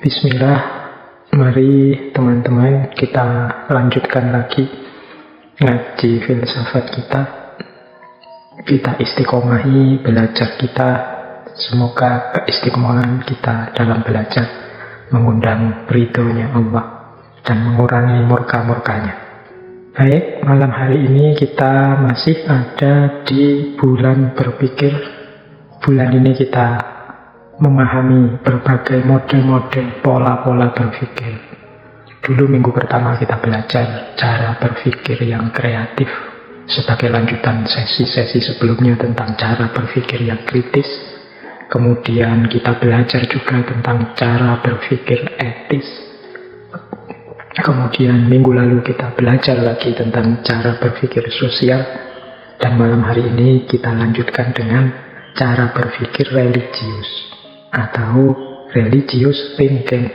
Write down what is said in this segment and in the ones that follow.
Bismillah, mari teman-teman kita lanjutkan lagi ngaji filsafat kita. Kita istiqomahi belajar kita. Semoga keistiqomahan kita dalam belajar mengundang ridhonya Allah dan mengurangi murka-murkanya. Baik, malam hari ini kita masih ada di bulan berpikir. Bulan ini kita memahami berbagai model-model pola-pola berpikir. Dulu minggu pertama kita belajar cara berpikir yang kreatif sebagai lanjutan sesi-sesi sebelumnya tentang cara berpikir yang kritis. Kemudian kita belajar juga tentang cara berpikir etis. Kemudian minggu lalu kita belajar lagi tentang cara berpikir sosial. Dan malam hari ini kita lanjutkan dengan cara berpikir religius atau religious thinking.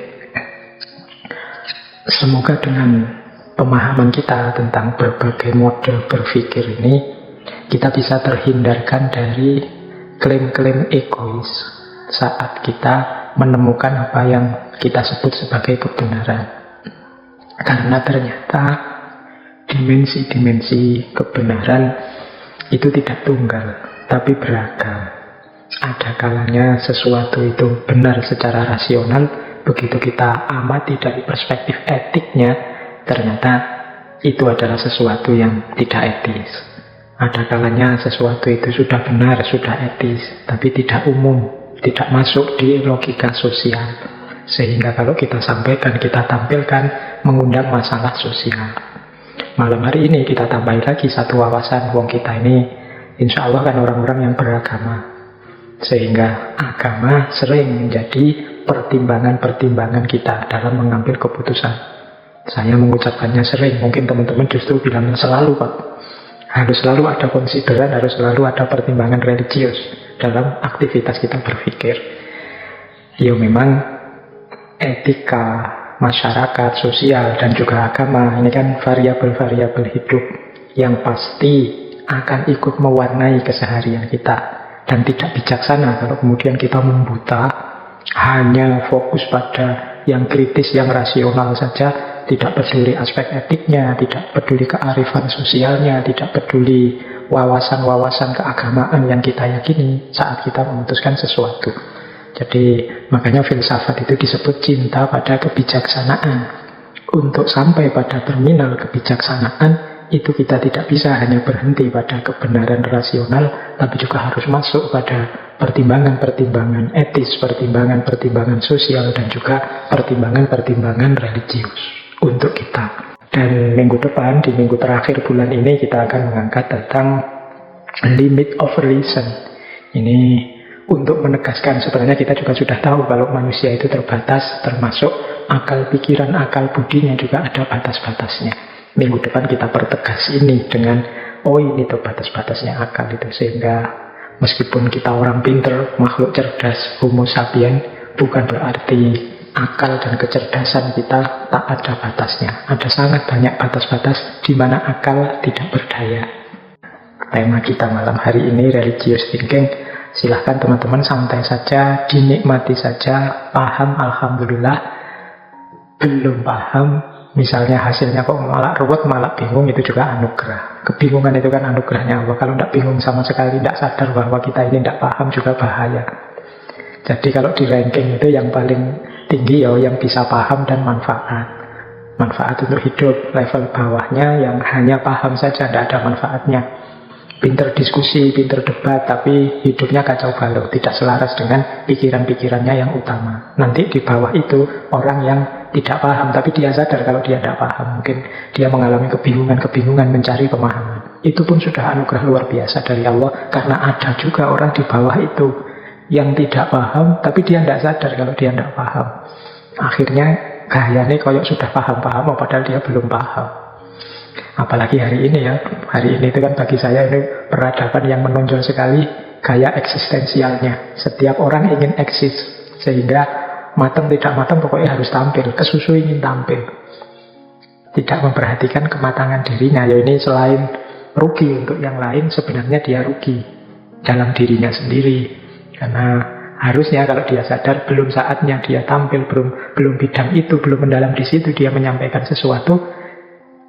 Semoga dengan pemahaman kita tentang berbagai model berpikir ini, kita bisa terhindarkan dari klaim-klaim egois saat kita menemukan apa yang kita sebut sebagai kebenaran. Karena ternyata dimensi-dimensi kebenaran itu tidak tunggal, tapi beragam. Ada kalanya sesuatu itu benar secara rasional, begitu kita amati dari perspektif etiknya, ternyata itu adalah sesuatu yang tidak etis. Ada kalanya sesuatu itu sudah benar, sudah etis, tapi tidak umum, tidak masuk di logika sosial. Sehingga kalau kita sampaikan, kita tampilkan, mengundang masalah sosial. Malam hari ini kita tambahin lagi satu wawasan, wong kita ini insya Allah kan orang-orang yang beragama. Sehingga agama sering menjadi pertimbangan-pertimbangan kita dalam mengambil keputusan. Saya mengucapkannya sering, mungkin teman-teman justru bilangnya selalu, Pak. Harus selalu ada konsideran, harus selalu ada pertimbangan religius dalam aktivitas kita berpikir. Ya memang etika, masyarakat, sosial, dan juga agama ini kan variabel-variabel hidup yang pasti akan ikut mewarnai keseharian kita. Dan tidak bijaksana kalau kemudian kita membuta, hanya fokus pada yang kritis, yang rasional saja, tidak peduli aspek etiknya, tidak peduli kearifan sosialnya, tidak peduli wawasan-wawasan keagamaan yang kita yakini saat kita memutuskan sesuatu. Jadi makanya filsafat itu disebut cinta pada kebijaksanaan. Untuk sampai pada terminal kebijaksanaan, itu kita tidak bisa hanya berhenti pada kebenaran rasional, tapi juga harus masuk pada pertimbangan-pertimbangan etis, pertimbangan-pertimbangan sosial, dan juga pertimbangan-pertimbangan religius untuk kita. Dan minggu depan, di minggu terakhir bulan ini, kita akan mengangkat tentang limit of reason. Ini untuk menegaskan, sebenarnya kita juga sudah tahu kalau manusia itu terbatas, termasuk akal pikiran, akal budinya juga ada batas-batasnya. Minggu depan kita pertegas ini dengan, oh ini tuh batas-batasnya akal itu. Sehingga meskipun kita orang pinter, makhluk cerdas, homo sapien, bukan berarti akal dan kecerdasan kita tak ada batasnya. Ada sangat banyak batas-batas di mana akal tidak berdaya. Tema kita malam hari ini religious thinking. Silahkan teman-teman santai saja, dinikmati saja. Paham, alhamdulillah. Belum paham, misalnya hasilnya kok malah ruwet, malah bingung, itu juga anugerah. Kebingungan itu kan anugerahnya Allah. Kalau tidak bingung sama sekali, tidak sadar bahwa kita ini tidak paham, juga bahaya. Jadi kalau di ranking itu yang paling tinggi ya yang bisa paham dan manfaat. Manfaat untuk hidup. Level bawahnya yang hanya paham saja, tidak ada manfaatnya. Pinter diskusi, pinter debat, tapi hidupnya kacau balau, tidak selaras dengan pikiran-pikirannya yang utama. Nanti di bawah itu orang yang tidak paham, tapi dia sadar kalau dia tidak paham. Mungkin dia mengalami kebingungan-kebingungan mencari pemahaman. Itu pun sudah anugerah luar biasa dari Allah, karena ada juga orang di bawah itu yang tidak paham, tapi dia tidak sadar kalau dia tidak paham. Akhirnya gayanya kayak sudah paham-paham, padahal dia belum paham. Apalagi hari ini ya, hari ini itu kan bagi saya ini peradaban yang menonjol sekali, gaya eksistensialnya. Setiap orang ingin eksis, sehingga matang tidak matang pokoknya harus tampil, kesusu ingin tampil. Tidak memperhatikan kematangan dirinya. Ya ini selain rugi untuk yang lain, sebenarnya dia rugi dalam dirinya sendiri. Karena Harusnya kalau dia sadar belum saatnya dia tampil, belum bidang itu, belum mendalam di situ dia menyampaikan sesuatu,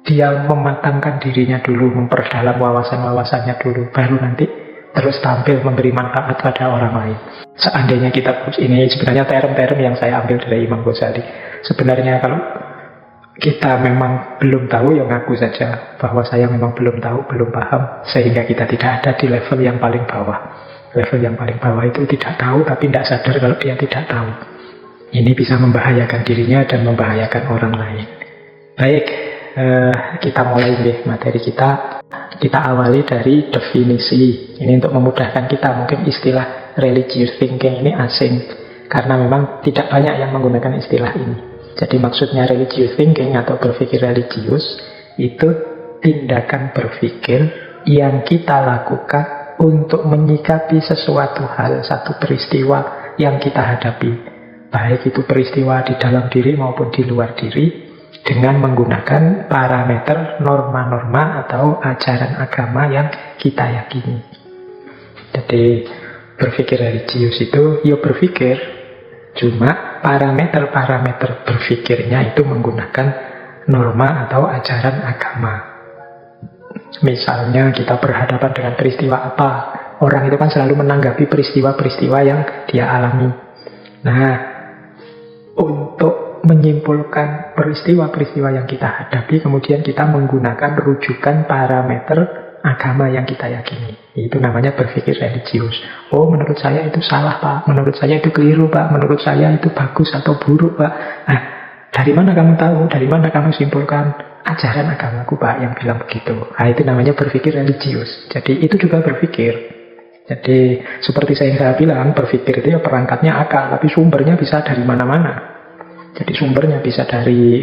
dia mematangkan dirinya dulu, memperdalam wawasan-wawasannya dulu, baru nanti terus tampil memberi manfaat pada orang lain. Seandainya kita, ini sebenarnya term-term yang saya ambil dari Imam Ghazali. Sebenarnya kalau kita memang belum tahu, ya ngaku saja bahwa saya memang belum tahu, belum paham, sehingga kita tidak ada di level yang paling bawah. Level yang paling bawah itu tidak tahu tapi tidak sadar kalau dia tidak tahu. Ini bisa membahayakan dirinya dan membahayakan orang lain. Baik, kita mulai deh materi kita. Kita awali dari definisi. Ini untuk memudahkan kita. Mungkin istilah religious thinking ini asing, karena memang tidak banyak yang menggunakan istilah ini. Jadi maksudnya religious thinking atau berpikir religius itu tindakan berpikir yang kita lakukan untuk menyikapi sesuatu hal, satu peristiwa yang kita hadapi, baik itu peristiwa di dalam diri maupun di luar diri, dengan menggunakan parameter norma-norma atau ajaran agama yang kita yakini. Jadi berpikir religius itu ya berpikir, cuma parameter-parameter berpikirnya itu menggunakan norma atau ajaran agama. Misalnya kita berhadapan dengan peristiwa apa, orang itu kan selalu menanggapi peristiwa-peristiwa yang dia alami. Nah, untuk menyimpulkan peristiwa-peristiwa yang kita hadapi, kemudian kita menggunakan rujukan parameter agama yang kita yakini. Itu namanya berpikir religius. Oh, menurut saya itu salah, Pak. Menurut saya itu keliru, Pak. Menurut saya itu bagus atau buruk, Pak. Nah, dari mana kamu tahu? Dari mana kamu simpulkan? Ajaran agamaku, Pak, yang bilang begitu. Nah, itu namanya berpikir religius. Jadi itu juga berpikir. Jadi seperti saya bilang, berpikir itu ya perangkatnya akal, tapi sumbernya bisa dari mana-mana. Jadi sumbernya bisa dari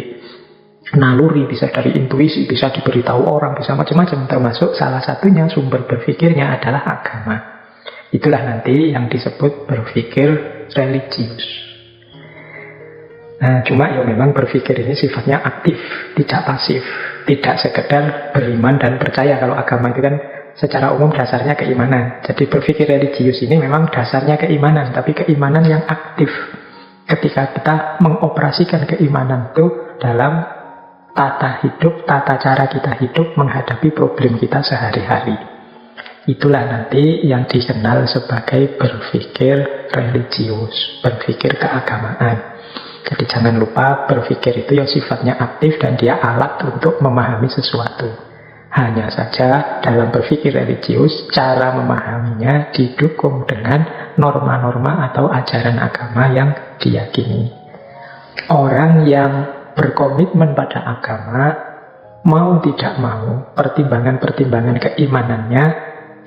naluri, bisa dari intuisi, bisa diberitahu orang, bisa macam-macam. Termasuk salah satunya sumber berpikirnya adalah agama. Itulah nanti yang disebut berpikir religius. Nah, cuma ya memang berpikir ini sifatnya aktif, tidak pasif, tidak sekedar beriman dan percaya. Kalau agama itu kan secara umum dasarnya keimanan. Jadi berpikir religius ini memang dasarnya keimanan, tapi keimanan yang aktif. Ketika kita mengoperasikan keimanan itu dalam tata hidup, tata cara kita hidup menghadapi problem kita sehari-hari. Itulah nanti yang dikenal sebagai berpikir religius, berpikir keagamaan. Jadi jangan lupa berpikir itu yang sifatnya aktif dan dia alat untuk memahami sesuatu. Hanya saja dalam berpikir religius, cara memahaminya didukung dengan norma-norma atau ajaran agama yang diyakini. Orang yang berkomitmen pada agama, mau tidak mau, pertimbangan-pertimbangan keimanannya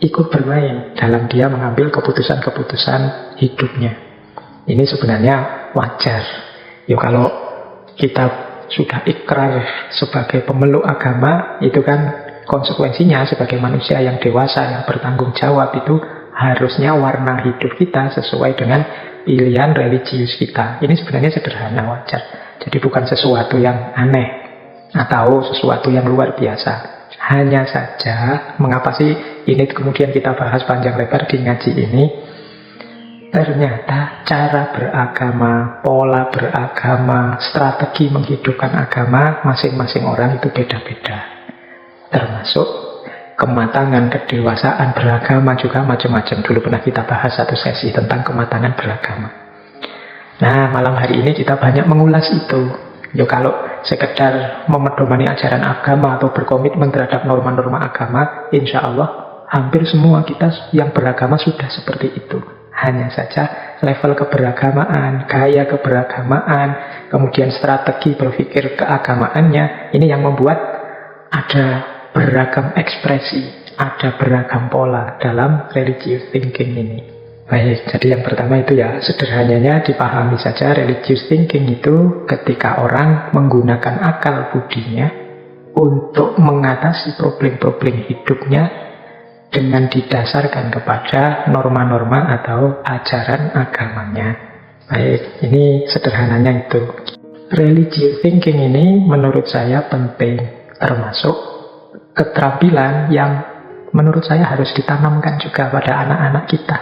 ikut bermain dalam dia mengambil keputusan-keputusan hidupnya. Ini sebenarnya wajar. Ya kalau kita sudah ikrar sebagai pemeluk agama, itu kan konsekuensinya sebagai manusia yang dewasa, yang bertanggung jawab, itu harusnya warna hidup kita sesuai dengan pilihan religius kita. Ini sebenarnya sederhana, wajar. Jadi bukan sesuatu yang aneh atau sesuatu yang luar biasa. Hanya saja, mengapa sih ini kemudian kita bahas panjang lebar di ngaji ini? Ternyata cara beragama, pola beragama, strategi menghidupkan agama masing-masing orang itu beda-beda. Termasuk kematangan, kedewasaan beragama juga macam-macam. Dulu pernah kita bahas satu sesi tentang kematangan beragama. Nah, malam hari ini kita banyak mengulas itu. Ya kalau sekedar memedomani ajaran agama atau berkomitmen terhadap norma-norma agama, insya Allah hampir semua kita yang beragama sudah seperti itu. Hanya saja level keberagamaan, gaya keberagamaan, kemudian strategi berpikir keagamaannya, ini yang membuat ada beragam ekspresi, ada beragam pola dalam religious thinking ini. Baik, jadi yang pertama itu ya sederhananya dipahami saja, religious thinking itu ketika orang menggunakan akal budinya untuk mengatasi problem-problem hidupnya dengan didasarkan kepada norma-norma atau ajaran agamanya. Baik, ini sederhananya itu. Religious thinking ini menurut saya penting, termasuk keterampilan yang menurut saya harus ditanamkan juga pada anak-anak kita.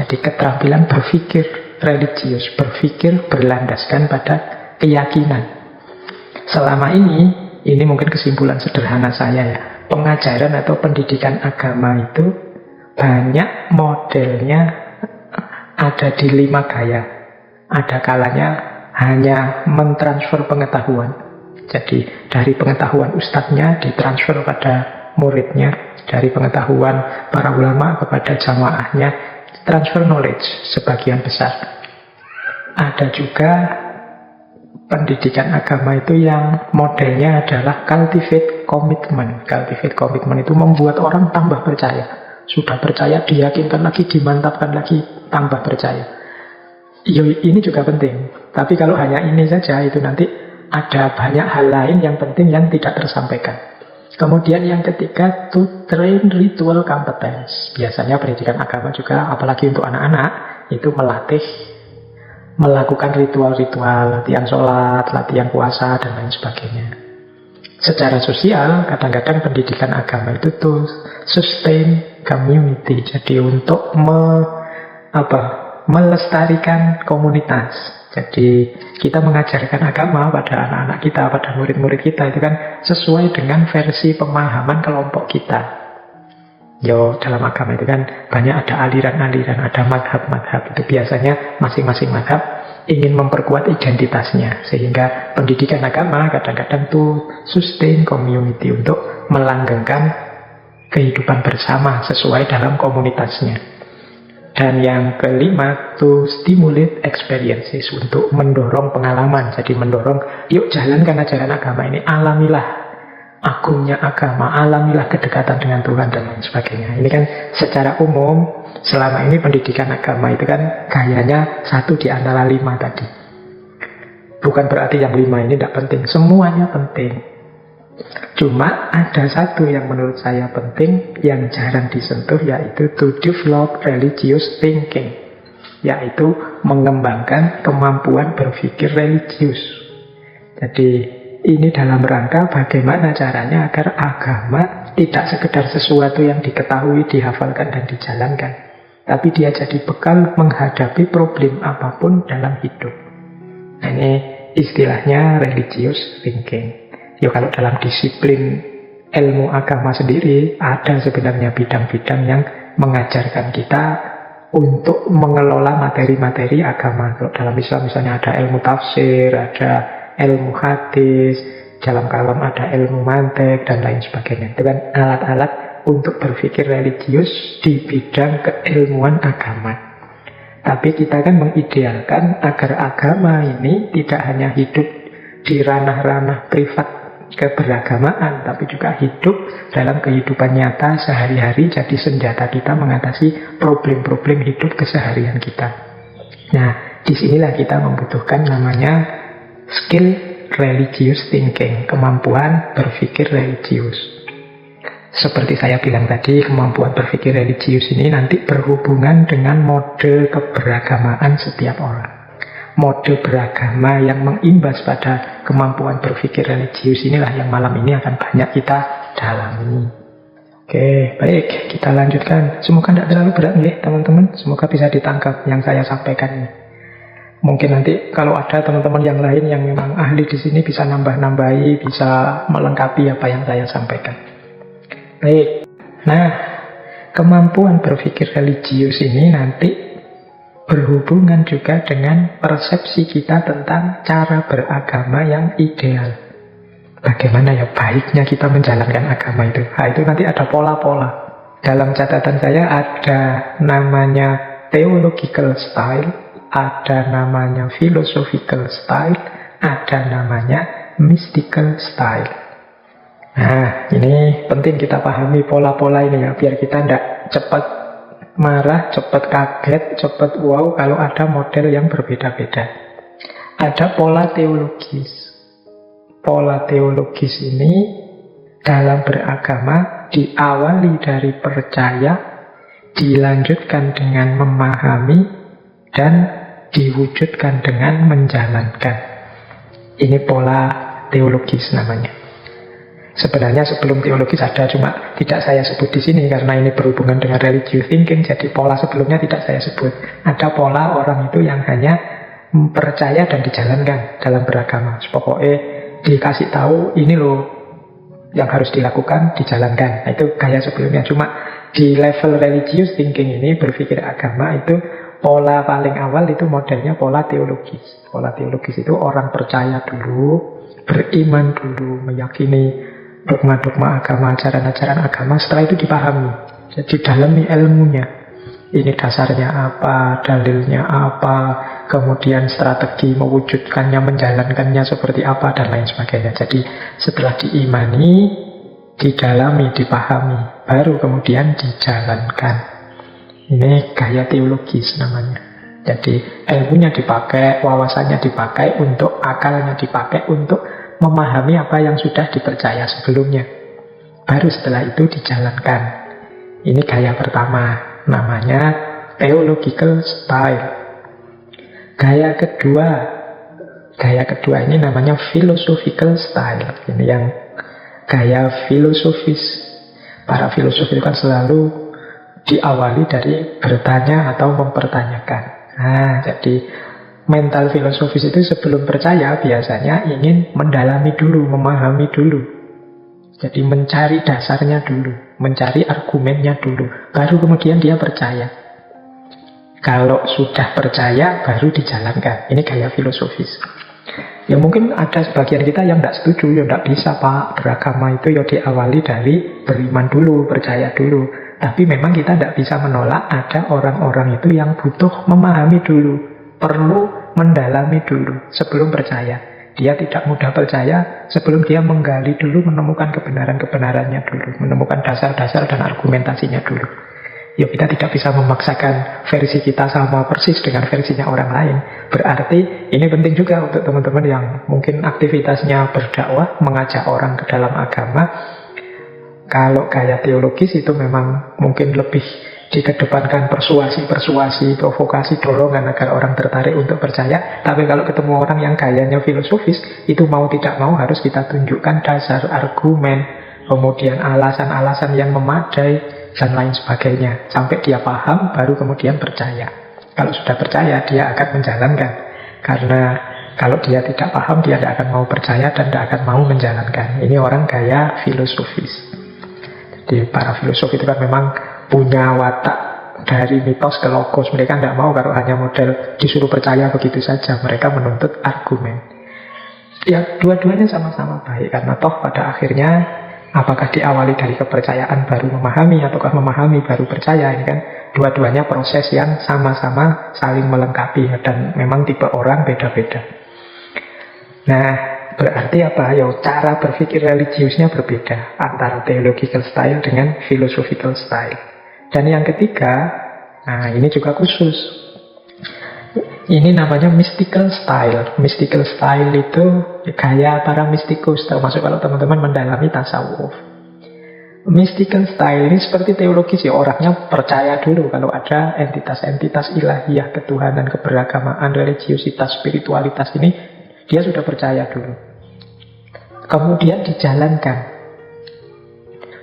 Jadi keterampilan berpikir religius, berpikir berlandaskan pada keyakinan. Selama ini mungkin kesimpulan sederhana saya ya, pengajaran atau pendidikan agama itu banyak modelnya ada di 5 gaya. Ada kalanya hanya mentransfer pengetahuan. Jadi dari pengetahuan ustadznya ditransfer pada muridnya, dari pengetahuan para ulama kepada jamaahnya, transfer knowledge sebagian besar. Ada juga pendidikan agama itu yang modelnya adalah cultivate commitment. Cultivate commitment itu membuat orang tambah percaya. Sudah percaya, diyakinkan lagi, dimantapkan lagi, tambah percaya. Ini juga penting. Tapi kalau hanya ini saja, itu nanti ada banyak hal lain yang penting yang tidak tersampaikan. Kemudian yang ketiga, to train ritual competence. Biasanya pendidikan agama juga, apalagi untuk anak-anak, itu melatih melakukan ritual-ritual, latihan sholat, latihan puasa, dan lain sebagainya. Secara sosial, kadang-kadang pendidikan agama itu to sustain community. Jadi untuk melestarikan komunitas. Jadi kita mengajarkan agama pada anak-anak kita, pada murid-murid kita, itu kan sesuai dengan versi pemahaman kelompok kita. Dalam agama itu kan banyak ada aliran-aliran, ada madhab-madhab. Itu biasanya masing-masing madhab ingin memperkuat identitasnya. Sehingga pendidikan agama kadang-kadang tuh sustain community, untuk melanggengkan kehidupan bersama sesuai dalam komunitasnya. Dan yang kelima, to stimulate experiences, untuk mendorong pengalaman. Jadi mendorong, yuk jalankan ajaran agama ini, alamilah agungnya agama, alamilah kedekatan dengan Tuhan, dan lain sebagainya. Ini kan secara umum, selama ini pendidikan agama itu kan gayanya 1 di antara 5 tadi. Bukan berarti yang 5 ini tidak penting, semuanya penting. Cuma ada satu yang menurut saya penting, yang jarang disentuh, yaitu to develop religious thinking, yaitu mengembangkan kemampuan berpikir religius. Jadi ini dalam rangka bagaimana caranya agar agama tidak sekedar sesuatu yang diketahui, dihafalkan, dan dijalankan, tapi dia jadi bekal menghadapi problem apapun dalam hidup. Nah, ini istilahnya religious thinking. Kalau dalam disiplin ilmu agama sendiri, ada sebenarnya bidang-bidang yang mengajarkan kita untuk mengelola materi-materi agama. Kalau dalam Islam misalnya ada ilmu tafsir, ada ilmu hadis, dalam kalam ada ilmu mantek, dan lain sebagainya. Itu kan alat-alat untuk berpikir religius di bidang keilmuan agama. Tapi kita kan mengidealkan agar agama ini tidak hanya hidup di ranah-ranah privat keberagamaan, tapi juga hidup dalam kehidupan nyata sehari-hari, jadi senjata kita mengatasi problem-problem hidup keseharian kita. Nah, disinilah kita membutuhkan namanya skill religious thinking, kemampuan berpikir religius. Seperti saya bilang tadi, kemampuan berpikir religius ini nanti berhubungan dengan mode keberagamaan setiap orang. Mode beragama yang mengimbas pada kemampuan berpikir religius inilah yang malam ini akan banyak kita dalami. Oke, baik, kita lanjutkan. Semoga tidak terlalu berat ya teman-teman. Semoga bisa ditangkap yang saya sampaikan ini. Mungkin nanti kalau ada teman-teman yang lain yang memang ahli di sini bisa nambah-nambahi, bisa melengkapi apa yang saya sampaikan. Baik, nah kemampuan berpikir religius ini nanti berhubungan juga dengan persepsi kita tentang cara beragama yang ideal. Bagaimana ya baiknya kita menjalankan agama itu. Nah, itu nanti ada pola-pola. Dalam catatan saya ada namanya theological style, ada namanya philosophical style, ada namanya mystical style. Nah, ini penting kita pahami pola-pola ini ya, biar kita tidak cepat marah, cepat kaget, cepat wow kalau ada model yang berbeda-beda. Ada pola teologis. Pola teologis ini dalam beragama diawali dari percaya, dilanjutkan dengan memahami, dan diwujudkan dengan menjalankan. Ini pola teologis namanya. Sebenarnya sebelum teologis ada, cuma tidak saya sebut di sini karena ini berhubungan dengan religious thinking. Jadi pola sebelumnya tidak saya sebut. Ada pola orang itu yang hanya percaya dan dijalankan dalam beragama. Pokoknya dikasih tahu ini loh yang harus dilakukan, dijalankan. Nah, itu gaya sebelumnya. Cuma di level religious thinking ini, berpikir agama, itu pola paling awal itu modelnya pola teologis. Pola teologis itu orang percaya dulu, beriman dulu, meyakini dogma-dogma agama, ajaran-ajaran agama. Setelah itu dipahami, jadi dalami ilmunya. Ini dasarnya apa, dalilnya apa, kemudian strategi mewujudkannya, menjalankannya seperti apa, dan lain sebagainya. Jadi setelah diimani, didalami, dipahami, baru kemudian dijalankan. Ini gaya teologis namanya. Jadi ilmunya dipakai, wawasannya dipakai, untuk akalnya dipakai untuk memahami apa yang sudah dipercaya sebelumnya. Baru setelah itu dijalankan. Ini gaya pertama, namanya theological style. Gaya kedua ini namanya philosophical style. Ini yang gaya filosofis. Para filosof itu kan selalu diawali dari bertanya atau mempertanyakan. Nah, jadi mental filosofis itu sebelum percaya biasanya ingin mendalami dulu, memahami dulu. Jadi mencari dasarnya dulu, mencari argumennya dulu, baru kemudian dia percaya. Kalau sudah percaya, baru dijalankan. Ini gaya filosofis. Ya mungkin ada sebagian kita yang tidak setuju, ya tidak bisa Pak, beragama itu ya diawali dari beriman dulu, percaya dulu. Tapi memang kita tidak bisa menolak ada orang-orang itu yang butuh memahami dulu, perlu mendalami dulu sebelum percaya. Dia tidak mudah percaya sebelum dia menggali dulu, menemukan kebenaran-kebenarannya dulu, menemukan dasar-dasar dan argumentasinya dulu. Ya kita tidak bisa memaksakan versi kita sama persis dengan versinya orang lain. Berarti ini penting juga untuk teman-teman yang mungkin aktivitasnya berdakwah, mengajak orang ke dalam agama. Kalau gaya teologis itu memang mungkin lebih dikedepankan persuasi, provokasi, dorongan agar orang tertarik untuk percaya. Tapi kalau ketemu orang yang gayanya filosofis, itu mau tidak mau harus kita tunjukkan dasar, argumen, kemudian alasan-alasan yang memadai, dan lain sebagainya. Sampai dia paham, baru kemudian percaya. Kalau sudah percaya, dia akan menjalankan. Karena kalau dia tidak paham, dia tidak akan mau percaya dan tidak akan mau menjalankan. Ini orang gaya filosofis. Jadi para filosof itu kan memang punya watak dari mitos ke logos. Mereka tidak mau kalau hanya model disuruh percaya begitu saja. Mereka menuntut argumen. Ya dua-duanya sama-sama baik. Karena toh pada akhirnya apakah diawali dari kepercayaan baru memahami, ataukah memahami baru percaya. Ini kan dua-duanya proses yang sama-sama saling melengkapi. Dan memang tipe orang beda-beda. Nah, berarti apa? Ya, cara berpikir religiusnya berbeda antara theological style dengan philosophical style. Dan yang ketiga, nah ini juga khusus. Ini namanya mystical style. Mystical style itu gaya para mistikus, termasuk kalau teman-teman mendalami tasawuf. Mystical style ini seperti teologis ya, orangnya percaya dulu kalau ada entitas-entitas ilahiyah, ketuhanan, keberagamaan, religiusitas, spiritualitas ini. Dia sudah percaya dulu. Kemudian dijalankan.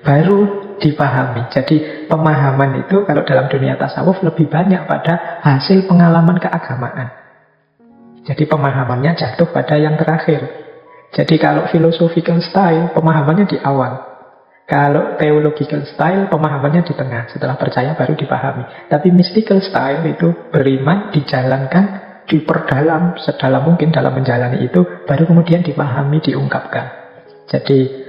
Baru dipahami. Jadi pemahaman itu kalau dalam dunia tasawuf lebih banyak pada hasil pengalaman keagamaan. Jadi pemahamannya jatuh pada yang terakhir. Jadi kalau philosophical style, pemahamannya di awal. Kalau theological style, pemahamannya di tengah. Setelah percaya baru dipahami. Tapi mystical style itu beriman, dijalankan, diperdalam sedalam mungkin dalam menjalani itu, baru kemudian dipahami, diungkapkan. Jadi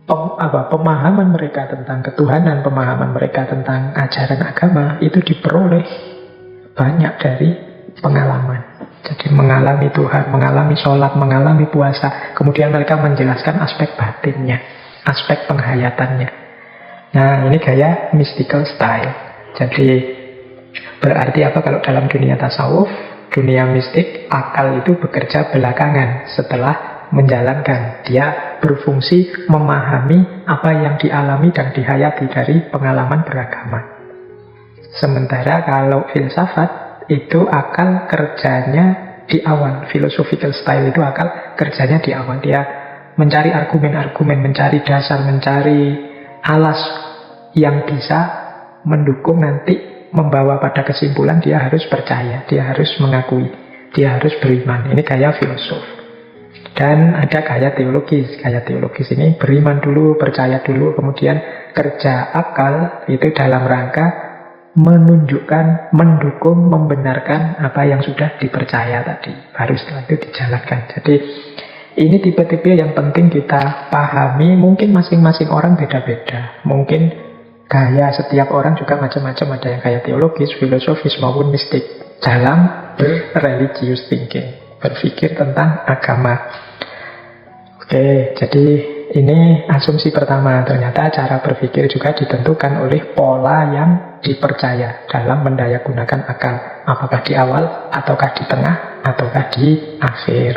pemahaman mereka tentang ketuhanan, pemahaman mereka tentang ajaran agama itu diperoleh banyak dari pengalaman. Jadi mengalami Tuhan, mengalami sholat, mengalami puasa, kemudian mereka menjelaskan aspek batinnya, aspek penghayatannya. Nah ini gaya mystical style. Jadi berarti apa kalau dalam dunia tasawuf, dunia mistik, akal itu bekerja belakangan setelah menjalankan. Dia berfungsi memahami apa yang dialami dan dihayati dari pengalaman beragama. Sementara kalau filsafat itu akal kerjanya di awal. Philosophical style itu akal kerjanya di awal. Dia mencari argumen-argumen, mencari dasar, mencari alas yang bisa mendukung nanti membawa pada kesimpulan dia harus percaya, dia harus mengakui, dia harus beriman. Ini gaya filosof. Dan ada gaya teologis. Gaya teologis ini beriman dulu, percaya dulu, kemudian kerja akal itu dalam rangka menunjukkan, mendukung, membenarkan apa yang sudah dipercaya tadi. Baru setelah itu dijalankan. Jadi ini tipe-tipe yang penting kita pahami. Mungkin masing-masing orang beda-beda. Mungkin gaya setiap orang juga macam-macam. Ada yang gaya teologis, filosofis maupun mistik dalam religious thinking, berpikir tentang agama. Oke, jadi ini asumsi pertama. Ternyata cara berpikir juga ditentukan oleh pola yang dipercaya dalam mendayagunakan akal. Apakah di awal, ataukah di tengah, ataukah di akhir.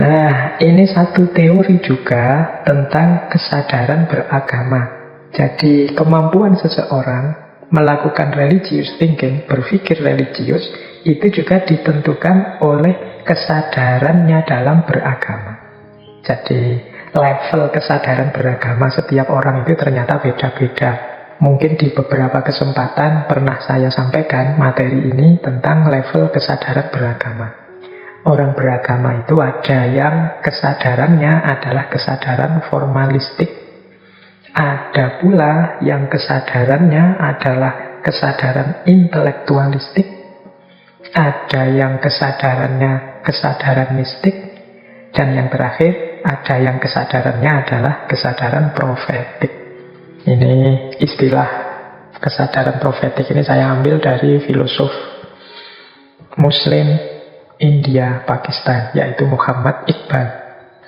Nah, ini satu teori juga tentang kesadaran beragama. Jadi, kemampuan seseorang melakukan religious thinking, berpikir religius, itu juga ditentukan oleh kesadarannya dalam beragama. Jadi, level kesadaran beragama setiap orang itu ternyata beda-beda. Mungkin di beberapa kesempatan pernah saya sampaikan materi ini tentang level kesadaran beragama. Orang beragama itu ada yang kesadarannya adalah kesadaran formalistik. Ada pula yang kesadarannya adalah kesadaran intelektualistik. Ada yang kesadarannya kesadaran mistik. Dan yang terakhir, ada yang kesadarannya adalah kesadaran profetik. Ini istilah kesadaran profetik ini saya ambil dari filosof Muslim India, Pakistan, yaitu Muhammad Iqbal.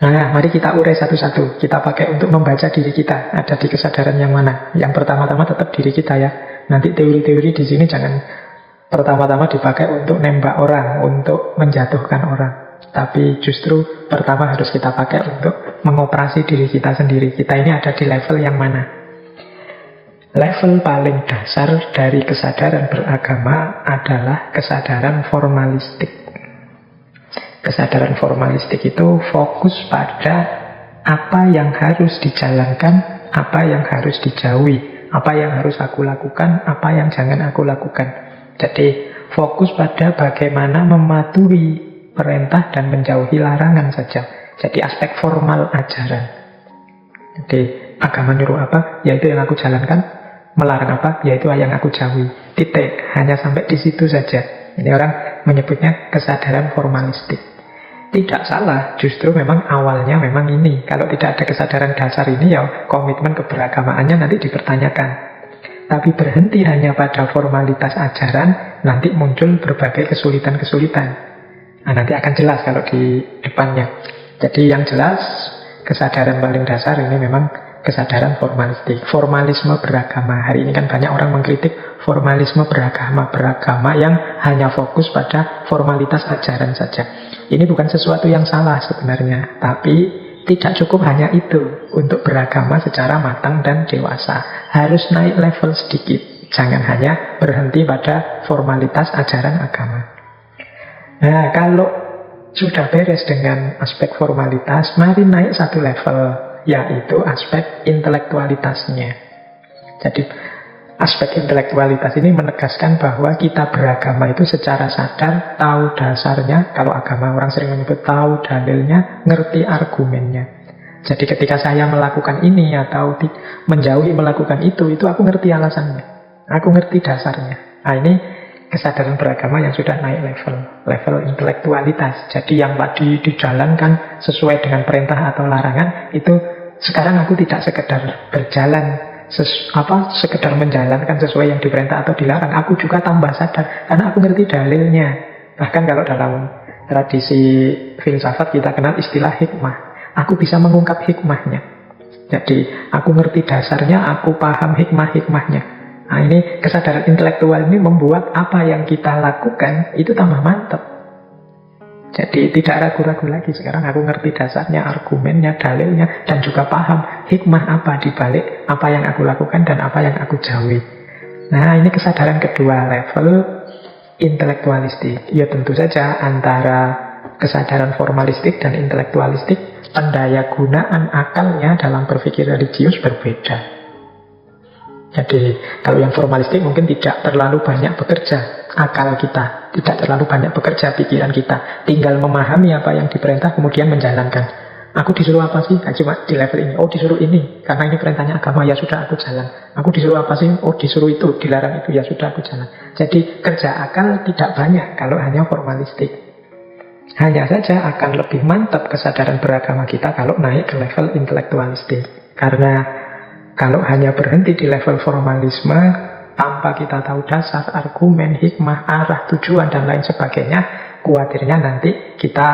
Nah, mari kita urai satu-satu. Kita pakai untuk membaca diri kita. Ada di kesadaran yang mana? Yang pertama-tama tetap diri kita ya. Nanti teori-teori di sini jangan pertama-tama dipakai untuk nembak orang, untuk menjatuhkan orang. Tapi justru pertama harus kita pakai untuk mengoperasi diri kita sendiri. Kita ini ada di level yang mana? Level paling dasar dari kesadaran beragama adalah kesadaran formalistik. Kesadaran formalistik itu fokus pada apa yang harus dijalankan, apa yang harus dijauhi, apa yang harus aku lakukan, apa yang jangan aku lakukan. Jadi fokus pada bagaimana mematuhi perintah dan menjauhi larangan saja. Jadi aspek formal ajaran. Jadi agama nyuruh apa, yaitu yang aku jalankan. Melarang apa, yaitu yang aku jauhi. Titik, hanya sampai di situ saja. Ini orang menyebutnya kesadaran formalistik. Tidak salah, justru memang awalnya memang ini. Kalau tidak ada kesadaran dasar ini, ya komitmen keberagamaannya nanti dipertanyakan. Tapi berhenti hanya pada formalitas ajaran, nanti muncul berbagai kesulitan-kesulitan. Nah, nanti akan jelas kalau di depannya. Jadi yang jelas, kesadaran paling dasar ini memang kesadaran formalistik. Formalisme beragama. Hari ini kan banyak orang mengkritik formalisme beragama. Beragama yang hanya fokus pada formalitas ajaran saja. Ini bukan sesuatu yang salah sebenarnya. Tapi tidak cukup hanya itu untuk beragama secara matang dan dewasa. Harus naik level sedikit. Jangan hanya berhenti pada formalitas ajaran agama. Nah, kalau sudah beres dengan aspek formalitas, mari naik satu level, yaitu aspek intelektualitasnya. Jadi aspek intelektualitas ini menegaskan bahwa kita beragama itu secara sadar tahu dasarnya. Kalau agama orang sering menyebut tahu dalilnya, ngerti argumennya. Jadi ketika saya melakukan ini atau menjauhi melakukan itu aku ngerti alasannya, aku ngerti dasarnya. Nah, ini kesadaran beragama yang sudah naik level intelektualitas. Jadi yang tadi dijalankan sesuai dengan perintah atau larangan, itu sekarang aku tidak sekedar berjalan sekedar menjalankan sesuai yang diperintah atau dilarang. Aku juga tambah sadar karena aku ngerti dalilnya. Bahkan kalau dalam tradisi filsafat kita kenal istilah hikmah. Aku bisa mengungkap hikmahnya. Jadi aku ngerti dasarnya, aku paham hikmah-hikmahnya. Nah, ini kesadaran intelektual ini membuat apa yang kita lakukan itu tambah mantap. Jadi tidak ragu-ragu lagi. Sekarang aku ngerti dasarnya, argumennya, dalilnya, dan juga paham hikmah apa di balik apa yang aku lakukan dan apa yang aku jauhi. Nah, ini kesadaran kedua, level intelektualistik. Ya tentu saja antara kesadaran formalistik dan intelektualistik, pendaya gunaan akalnya dalam berpikir religius berbeda. Jadi kalau yang formalistik mungkin tidak terlalu banyak bekerja akal kita, tidak terlalu banyak bekerja pikiran kita, tinggal memahami apa yang diperintah kemudian menjalankan. Aku disuruh apa sih? Nah, cuma di level ini. Oh, disuruh ini karena ini perintahnya agama, ya sudah aku jalan. Aku disuruh apa sih? Oh, disuruh itu, dilarang itu, ya sudah aku jalan. Jadi kerja akal tidak banyak kalau hanya formalistik. Hanya saja akan lebih mantap kesadaran beragama kita kalau naik ke level intelektualistik. Karena kalau hanya berhenti di level formalisme, tanpa kita tahu dasar, argumen, hikmah, arah, tujuan, dan lain sebagainya, khawatirnya nanti kita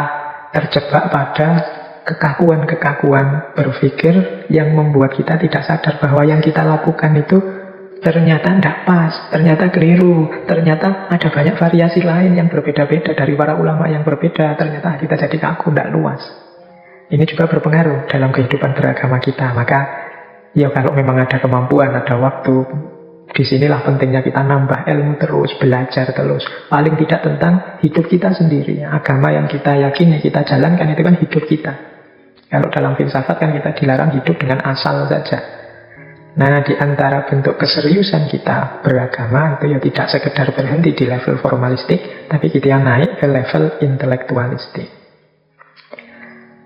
terjebak pada kekakuan-kekakuan berpikir yang membuat kita tidak sadar bahwa yang kita lakukan itu ternyata tidak pas, ternyata keliru, ternyata ada banyak variasi lain yang berbeda-beda dari para ulama yang berbeda, ternyata kita jadi kaku, tidak luas. Ini juga berpengaruh dalam kehidupan beragama kita. Maka ya kalau memang ada kemampuan, ada waktu, disinilah pentingnya kita nambah ilmu terus, belajar terus. Paling tidak tentang hidup kita sendiri. Agama yang kita yakini, kita jalankan itu kan hidup kita. Kalau dalam filsafat kan kita dilarang hidup dengan asal saja. Nah, di antara bentuk keseriusan kita beragama itu ya tidak sekedar berhenti di level formalistik, tapi kita naik ke level intelektualistik.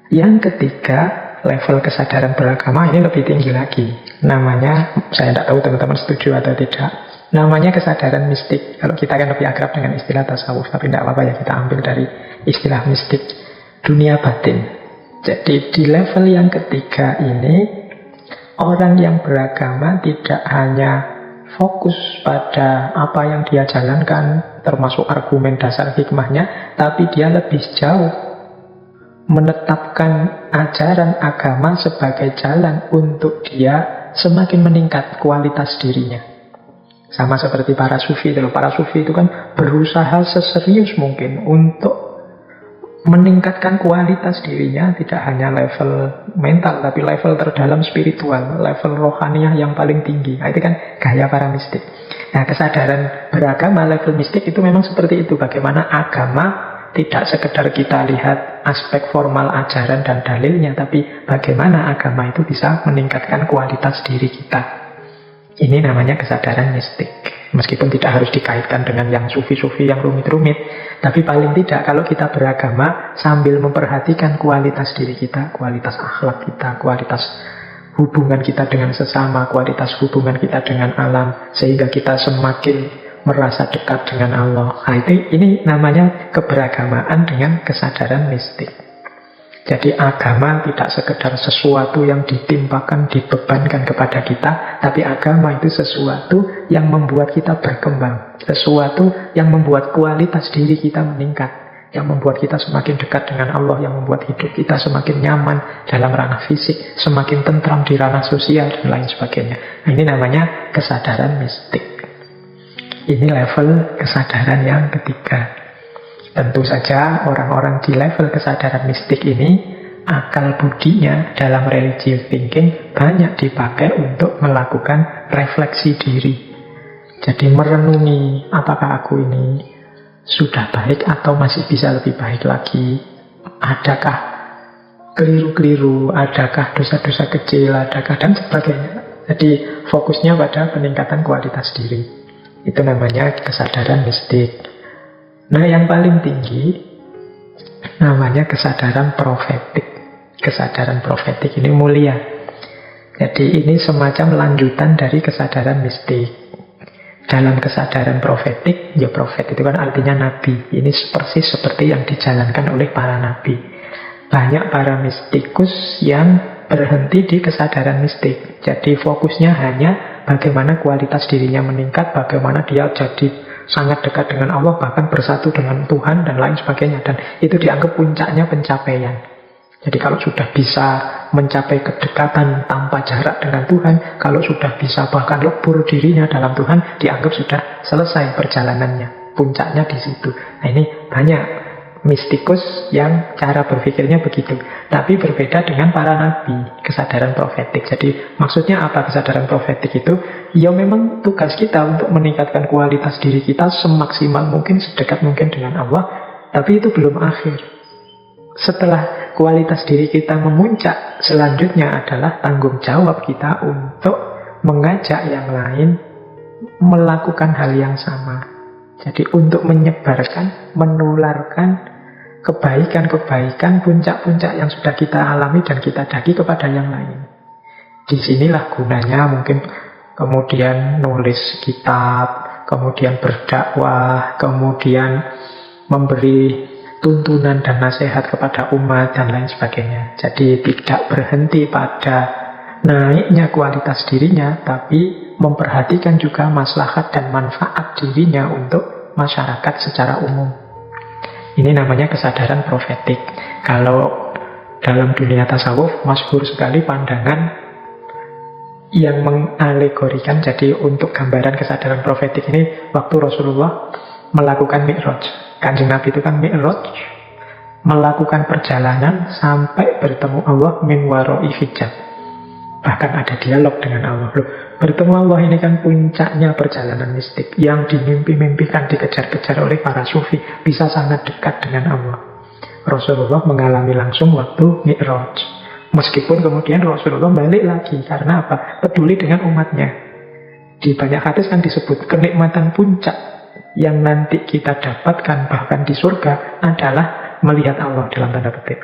Yang ketiga, level kesadaran beragama ini lebih tinggi lagi. Namanya, saya tidak tahu teman-teman setuju atau tidak, namanya kesadaran mistik. Kalau kita kan lebih akrab dengan istilah tasawuf, tapi tidak apa-apa ya, kita ambil dari istilah mistik, dunia batin. Jadi di level yang ketiga ini, orang yang beragama tidak hanya fokus pada apa yang dia jalankan, termasuk argumen dasar hikmahnya, tapi dia lebih jauh menetapkan ajaran agama sebagai jalan untuk dia semakin meningkat kualitas dirinya. Sama seperti para sufi. Para sufi itu kan berusaha seserius mungkin untuk meningkatkan kualitas dirinya, tidak hanya level mental, tapi level terdalam spiritual, level rohaniah yang paling tinggi. Nah, itu kan gaya para mistik. Nah, kesadaran beragama level mistik itu memang seperti itu. Bagaimana agama tidak sekedar kita lihat aspek formal ajaran dan dalilnya, tapi bagaimana agama itu bisa meningkatkan kualitas diri kita. Ini namanya kesadaran mistik. Meskipun tidak harus dikaitkan dengan yang sufi-sufi yang rumit-rumit, tapi paling tidak kalau kita beragama sambil memperhatikan kualitas diri kita, kualitas akhlak kita, kualitas hubungan kita dengan sesama, kualitas hubungan kita dengan alam, sehingga kita semakin merasa dekat dengan Allah. Nah, ini namanya keberagamaan dengan kesadaran mistik. Jadi agama tidak sekedar sesuatu yang ditimpakan, dibebankan kepada kita, tapi agama itu sesuatu yang membuat kita berkembang, sesuatu yang membuat kualitas diri kita meningkat, yang membuat kita semakin dekat dengan Allah, yang membuat hidup kita semakin nyaman dalam ranah fisik, semakin tentram di ranah sosial, dan lain sebagainya. Nah, ini namanya kesadaran mistik. Ini level kesadaran yang ketiga. Tentu saja orang-orang di level kesadaran mistik ini, akal budinya dalam religious thinking banyak dipakai untuk melakukan refleksi diri. Jadi merenungi, apakah aku ini sudah baik atau masih bisa lebih baik lagi? Adakah keliru-keliru? Adakah dosa-dosa kecil? Adakah dan sebagainya? Jadi fokusnya pada peningkatan kualitas diri. Itu namanya kesadaran mistik. Nah, yang paling tinggi namanya kesadaran profetik. Kesadaran profetik ini mulia. Jadi ini semacam lanjutan dari kesadaran mistik. Dalam kesadaran profetik, ya profet itu kan artinya nabi. Ini persis seperti yang dijalankan oleh para nabi. Banyak para mistikus yang berhenti di kesadaran mistik. Jadi fokusnya hanya bagaimana kualitas dirinya meningkat, bagaimana dia jadi sangat dekat dengan Allah, bahkan bersatu dengan Tuhan dan lain sebagainya. Dan itu dianggap puncaknya pencapaian. Jadi kalau sudah bisa mencapai kedekatan tanpa jarak dengan Tuhan, kalau sudah bisa bahkan lebur dirinya dalam Tuhan, dianggap sudah selesai perjalanannya. Puncaknya di situ. Nah, ini banyak mistikus yang cara berpikirnya begitu. Tapi berbeda dengan para nabi, kesadaran profetik. Jadi maksudnya apa kesadaran profetik itu? Ya memang tugas kita untuk meningkatkan kualitas diri kita semaksimal mungkin, sedekat mungkin dengan Allah. Tapi itu belum akhir. setelah kualitas diri kita memuncak, selanjutnya adalah tanggung jawab kita untuk mengajak yang lain melakukan hal yang sama. Jadi untuk menyebarkan, menularkan kebaikan-kebaikan, puncak-puncak yang sudah kita alami dan kita daki kepada yang lain. Disinilah gunanya mungkin kemudian nulis kitab, kemudian berdakwah, kemudian memberi tuntunan dan nasihat kepada umat dan lain sebagainya. Jadi tidak berhenti pada naiknya kualitas dirinya, tapi memperhatikan juga maslahat dan manfaat dirinya untuk masyarakat secara umum. Ini namanya kesadaran profetik. Kalau dalam dunia tasawuf masyhur sekali pandangan yang mengalegorikan. Jadi untuk gambaran kesadaran profetik ini waktu Rasulullah melakukan Mi'raj. Kanjeng Nabi itu kan Mi'raj, melakukan perjalanan sampai bertemu Allah min wara'i hijab. Bahkan ada dialog dengan Allah. Loh, bertemu Allah ini kan puncaknya perjalanan mistik yang dimimpi-mimpikan, dikejar-kejar oleh para sufi, bisa sangat dekat dengan Allah. Rasulullah mengalami langsung waktu Mi'raj. Meskipun kemudian Rasulullah balik lagi. Karena apa? Peduli dengan umatnya. Di banyak hadis kan disebut kenikmatan puncak yang nanti kita dapatkan bahkan di surga adalah melihat Allah dalam tanda petik.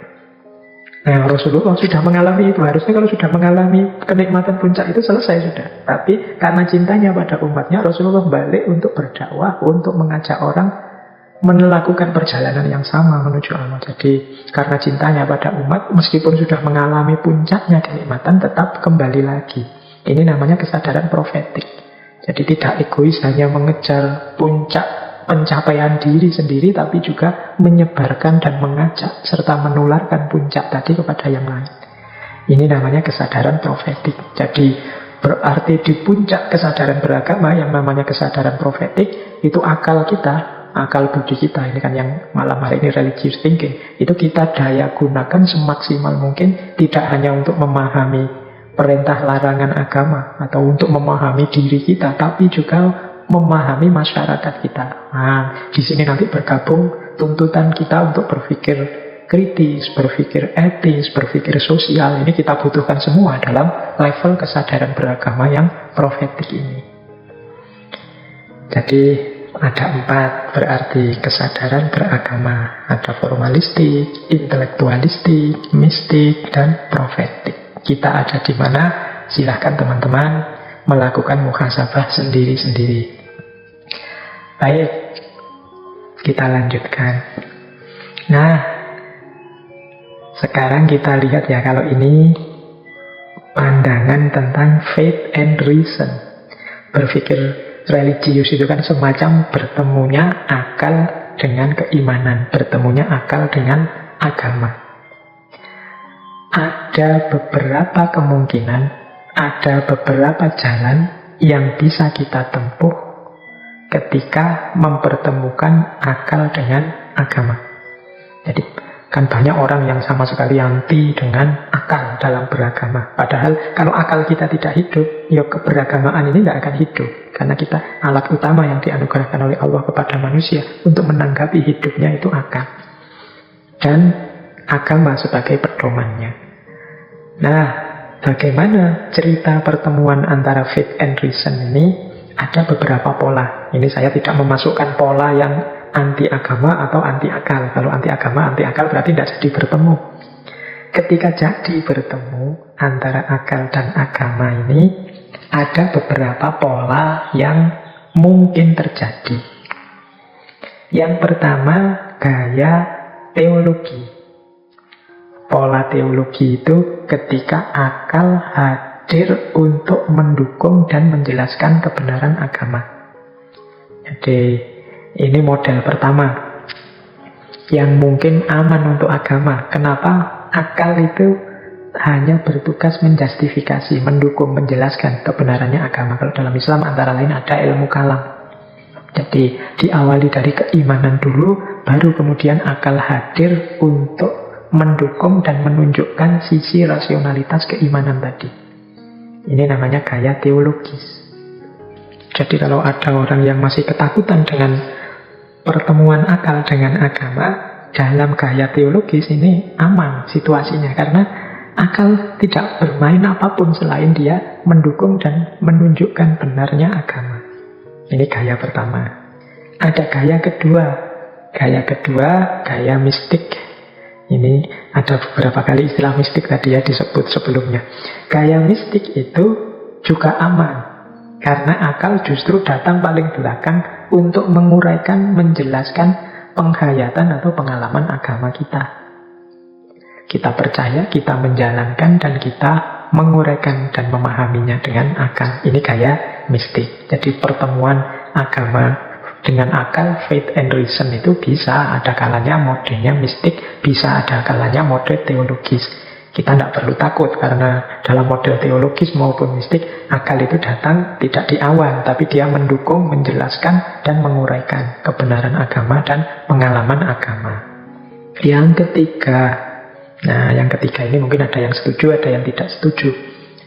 Nah, Rasulullah sudah mengalami itu. Harusnya kalau sudah mengalami kenikmatan puncak itu selesai sudah. Tapi karena cintanya pada umatnya, Rasulullah balik untuk berdakwah, untuk mengajak orang melakukan perjalanan yang sama menuju Allah. Jadi karena cintanya pada umat, meskipun sudah mengalami puncaknya kenikmatan, tetap kembali lagi. Ini namanya kesadaran profetik. Jadi tidak egois hanya mengejar puncak pencapaian diri sendiri, tapi juga menyebarkan dan mengajak serta menularkan puncak tadi kepada yang lain. Ini namanya kesadaran profetik. Jadi berarti di puncak kesadaran beragama yang namanya kesadaran profetik, itu akal kita, akal budi kita, ini kan yang malam hari ini religious thinking, itu kita daya gunakan semaksimal mungkin, tidak hanya untuk memahami perintah larangan agama atau untuk memahami diri kita, tapi juga memahami masyarakat kita. Nah, di sini nanti bergabung tuntutan kita untuk berpikir kritis, berpikir etis, berpikir sosial. Ini kita butuhkan semua dalam level kesadaran beragama yang profetik ini. Jadi ada 4 berarti kesadaran beragama. Ada formalistik, intelektualistik, mistik, dan profetik. Kita ada di mana? Silahkan teman-teman melakukan muhasabah sendiri-sendiri. Baik, kita lanjutkan. Nah, sekarang kita lihat ya, kalau ini pandangan tentang faith and reason. Berpikir religius itu kan semacam bertemunya akal dengan keimanan, bertemunya akal dengan agama. Ada beberapa kemungkinan, ada beberapa jalan yang bisa kita tempuh ketika mempertemukan akal dengan agama. Jadi kan banyak orang yang sama sekali anti dengan akal dalam beragama. Padahal kalau akal kita tidak hidup, ya keberagamaan ini tidak akan hidup. Karena kita alat utama yang dianugerahkan oleh Allah kepada manusia untuk menanggapi hidupnya itu akal. Dan agama sebagai pedomannya. Nah, bagaimana cerita pertemuan antara faith and reason ini? Ada beberapa pola. Ini saya tidak memasukkan pola yang anti agama atau anti akal. Kalau anti agama, anti akal berarti tidak jadi bertemu. Ketika jadi bertemu antara akal dan agama ini, ada beberapa pola yang mungkin terjadi. Yang pertama, gaya teologi. Pola teologi itu ketika akal hadir untuk mendukung dan menjelaskan kebenaran agama. Jadi ini model pertama yang mungkin aman untuk agama. Kenapa? Akal itu hanya bertugas menjustifikasi, mendukung, menjelaskan kebenarannya agama. Kalau dalam Islam antara lain ada ilmu kalam. Jadi diawali dari keimanan dulu, baru kemudian akal hadir untuk mendukung dan menunjukkan sisi rasionalitas keimanan tadi. Ini namanya gaya teologis. Jadi kalau ada orang yang masih ketakutan dengan pertemuan akal dengan agama, dalam gaya teologis ini aman situasinya, karena akal tidak bermain apapun selain dia mendukung dan menunjukkan benarnya agama. Ini gaya pertama. Ada gaya kedua. Gaya kedua, gaya mistik. Ini ada beberapa kali istilah mistik tadi ya disebut sebelumnya. Gaya mistik itu juga aman, karena akal justru datang paling belakang untuk menguraikan, menjelaskan penghayatan atau pengalaman agama kita. Kita percaya, kita menjalankan, dan kita menguraikan dan memahaminya dengan akal. Ini gaya mistik. Jadi pertemuan agama dengan akal, faith and reason itu bisa ada kalanya modenya mistik, bisa ada kalanya mode teologis. Kita tidak perlu takut, karena dalam model teologis maupun mistik, akal itu datang tidak di awal, tapi dia mendukung, menjelaskan, dan menguraikan kebenaran agama dan pengalaman agama. Yang ketiga, nah yang ketiga ini mungkin ada yang setuju, ada yang tidak setuju.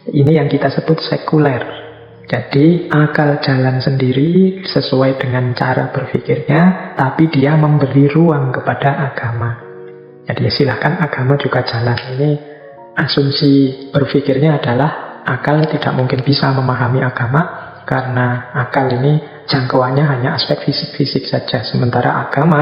Ini yang kita sebut sekuler. Jadi akal jalan sendiri sesuai dengan cara berpikirnya, tapi dia memberi ruang kepada agama. Jadi silahkan agama juga jalan. Ini asumsi berpikirnya adalah akal tidak mungkin bisa memahami agama, karena akal ini jangkauannya hanya aspek fisik-fisik saja. Sementara agama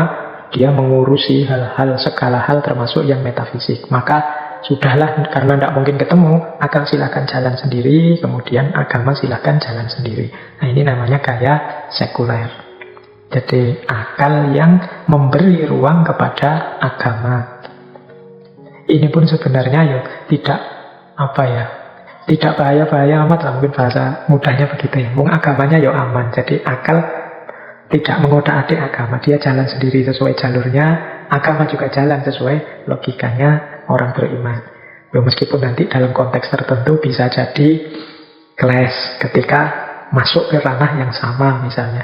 dia mengurusi hal-hal, segala hal termasuk yang metafisik. Maka sudahlah, karena tidak mungkin ketemu, akal silahkan jalan sendiri, kemudian agama silahkan jalan sendiri. Nah ini namanya gaya sekuler. Jadi akal yang memberi ruang kepada agama. Ini pun sebenarnya ya tidak tidak bahaya-bahaya amat lah, mungkin bahasa mudahnya begitu ya. Agamanya ya aman. Jadi akal tidak mengotak-atik agama, dia jalan sendiri sesuai jalurnya. Agama juga jalan sesuai logikanya orang beriman. Ya, meskipun nanti dalam konteks tertentu bisa jadi clash ketika masuk ke ranah yang sama misalnya.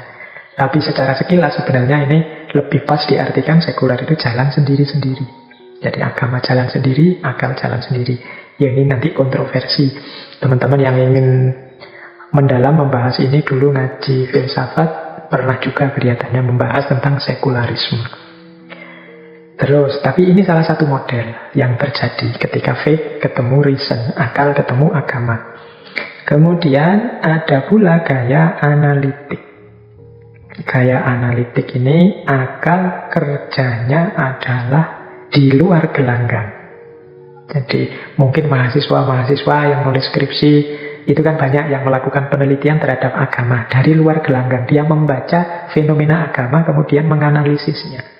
Tapi secara sekilas sebenarnya ini lebih pas diartikan sekuler itu jalan sendiri-sendiri. Jadi agama jalan sendiri, akal jalan sendiri. Ya ini nanti kontroversi. Teman-teman yang ingin mendalam membahas ini dulu ngaji filsafat, pernah juga kelihatannya membahas tentang sekularisme. Terus, tapi ini salah satu model yang terjadi ketika faith ketemu reason, akal ketemu agama. Kemudian ada pula gaya analitik. Gaya analitik ini akal kerjanya adalah di luar gelanggang. Jadi mungkin mahasiswa-mahasiswa yang nulis skripsi itu kan banyak yang melakukan penelitian terhadap agama dari luar gelanggang. Dia membaca fenomena agama kemudian menganalisisnya.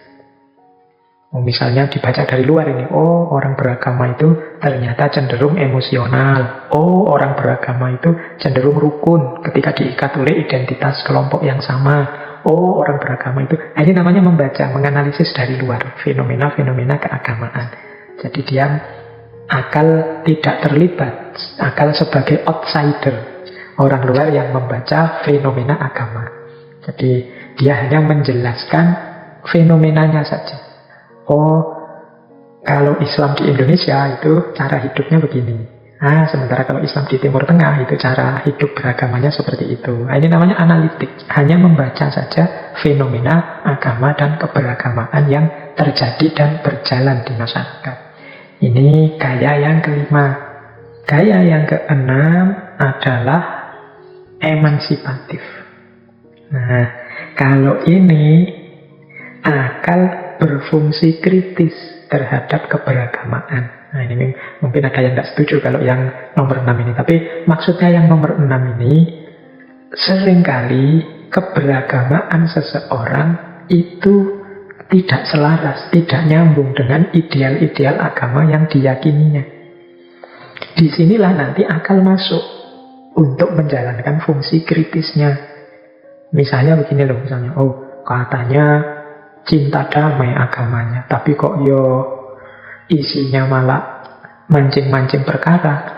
Misalnya dibaca dari luar ini, oh orang beragama itu ternyata cenderung emosional. Oh orang beragama itu cenderung rukun ketika diikat oleh identitas kelompok yang sama. Oh orang beragama itu, ini namanya membaca, menganalisis dari luar fenomena-fenomena keagamaan. Jadi dia akal tidak terlibat, akal sebagai outsider, orang luar yang membaca fenomena agama. Jadi dia hanya menjelaskan fenomenanya saja. Oh, kalau Islam di Indonesia itu cara hidupnya begini. Sementara kalau Islam di Timur Tengah itu cara hidup beragamanya seperti itu. Ini namanya analitik. Hanya membaca saja fenomena agama dan keberagamaan yang terjadi dan berjalan di masyarakat. Ini gaya yang kelima. Gaya yang keenam adalah emansipatif. Nah, kalau ini akal berfungsi kritis terhadap keberagamaan. Nah ini mungkin ada yang tidak setuju kalau yang nomor 6 ini. Tapi maksudnya yang nomor 6 ini, seringkali keberagamaan seseorang itu tidak selaras, tidak nyambung dengan ideal-ideal agama yang diyakininya. Disinilah nanti akal masuk untuk menjalankan fungsi kritisnya. Misalnya begini loh, misalnya, oh katanya cinta damai agamanya, tapi kok isinya malah mancing-mancing perkara.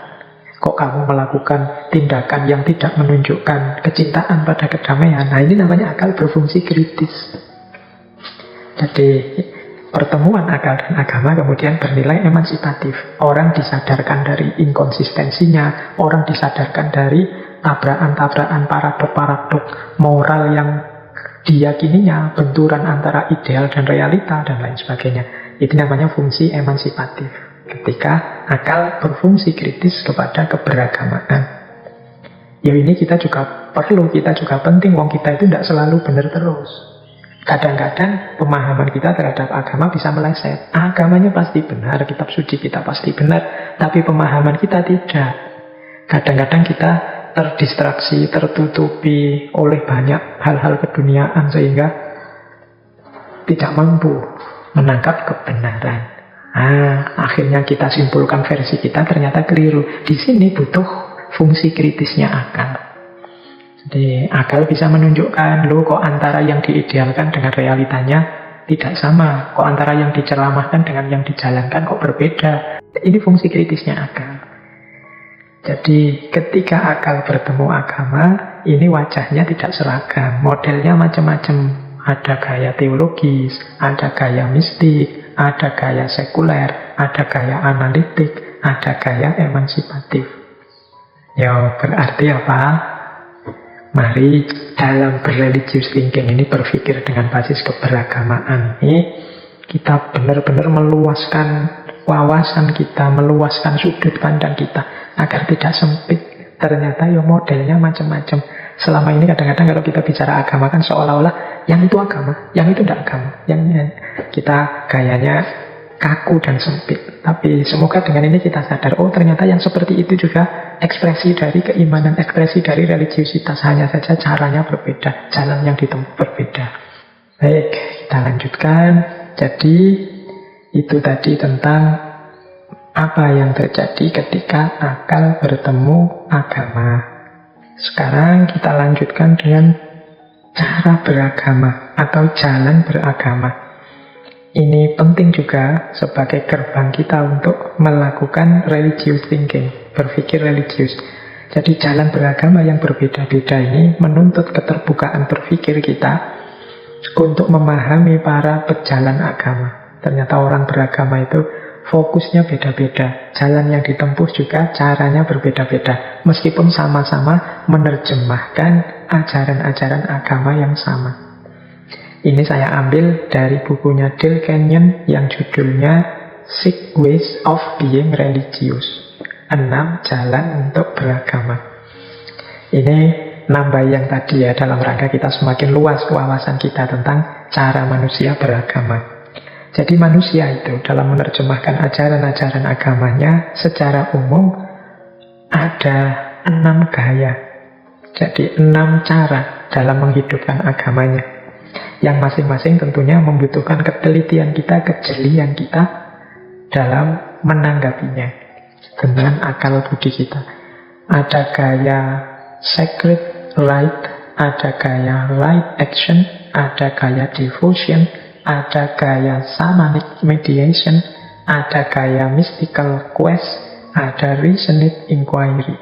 Kok kamu melakukan tindakan yang tidak menunjukkan kecintaan pada kedamaian? Nah ini namanya akal berfungsi kritis. Jadi pertemuan akal dan agama kemudian bernilai emansipatif. Orang disadarkan dari inkonsistensinya, orang disadarkan dari tabrakan-tabrakan, paradok-paradok moral yang diyakininya benturan antara ideal dan realita dan lain sebagainya. Itu namanya fungsi emansipatif. Ketika akal berfungsi kritis kepada keberagamaan. Ya ini kita juga perlu, kita juga penting. Wong kita itu tidak selalu benar terus. Kadang-kadang pemahaman kita terhadap agama bisa meleset. Agamanya pasti benar, kitab suci kita pasti benar, tapi pemahaman kita tidak. Kadang-kadang kita terdistraksi, tertutupi oleh banyak hal-hal keduniaan sehingga tidak mampu menangkap kebenaran. Akhirnya kita simpulkan versi kita ternyata keliru. Di sini butuh fungsi kritisnya akal. Jadi akal bisa menunjukkan, loh kok antara yang diidealkan dengan realitanya tidak sama. Kok antara yang diceramahkan dengan yang dijalankan kok berbeda. Ini fungsi kritisnya akal. Jadi ketika akal bertemu agama, ini wajahnya tidak seragam. Modelnya macam-macam. Ada gaya teologis, ada gaya mistik, ada gaya sekuler, ada gaya analitik, ada gaya emansipatif. Ya berarti apa? Mari dalam religious thinking ini berpikir dengan basis keberagamaan ini, kita benar-benar meluaskan wawasan kita, meluaskan sudut pandang kita agar tidak sempit. Ternyata ya modelnya macam-macam. Selama ini kadang-kadang kalau kita bicara agama kan seolah-olah yang itu agama, yang itu tidak agama. Yang kita gayanya kaku dan sempit. Tapi semoga dengan ini kita sadar, oh ternyata yang seperti itu juga ekspresi dari keimanan, ekspresi dari religiusitas. Hanya saja caranya berbeda, jalan yang ditempuh berbeda. Baik, kita lanjutkan. Jadi itu tadi tentang apa yang terjadi ketika akal bertemu agama. Sekarang kita lanjutkan dengan cara beragama atau jalan beragama. Ini penting juga sebagai gerbang kita untuk melakukan religious thinking, berpikir religius. Jadi jalan beragama yang berbeda-beda ini menuntut keterbukaan berpikir kita untuk memahami para pejalan agama. Ternyata orang beragama itu fokusnya beda-beda. Jalan yang ditempuh juga caranya berbeda-beda. Meskipun sama-sama menerjemahkan ajaran-ajaran agama yang sama. Ini saya ambil dari bukunya Dale Kenyon yang judulnya Six Ways of Being Religious. 6 jalan untuk beragama. Ini nambah yang tadi ya, dalam rangka kita semakin luas wawasan kita tentang cara manusia beragama. Jadi manusia itu dalam menerjemahkan ajaran-ajaran agamanya secara umum ada 6 gaya. Jadi 6 cara dalam menghidupkan agamanya. Yang masing-masing tentunya membutuhkan ketelitian kita, kejelian kita dalam menanggapinya dengan akal budi kita. Ada gaya sacred right, ada gaya right action, ada gaya devotion, ada gaya shamanic mediation, ada gaya mystical quest, ada reasoned inquiry.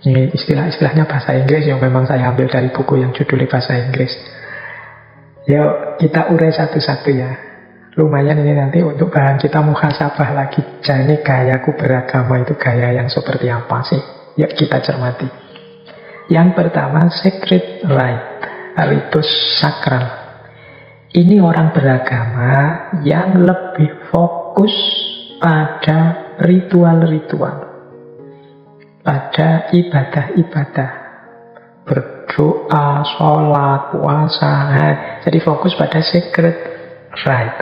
Ini istilah-istilahnya bahasa Inggris yang memang saya ambil dari buku yang judulnya bahasa Inggris. Yuk kita urai satu-satu ya. Lumayan ini nanti untuk bahan kita muhasabah lagi. Jadi gayaku beragama itu gaya yang seperti apa sih? Yuk kita cermati. Yang pertama, sacred rite, ritus sakral. Ini orang beragama yang lebih fokus pada ritual-ritual, pada ibadah-ibadah, berdoa, sholat, puasa. Jadi fokus pada sacred rite.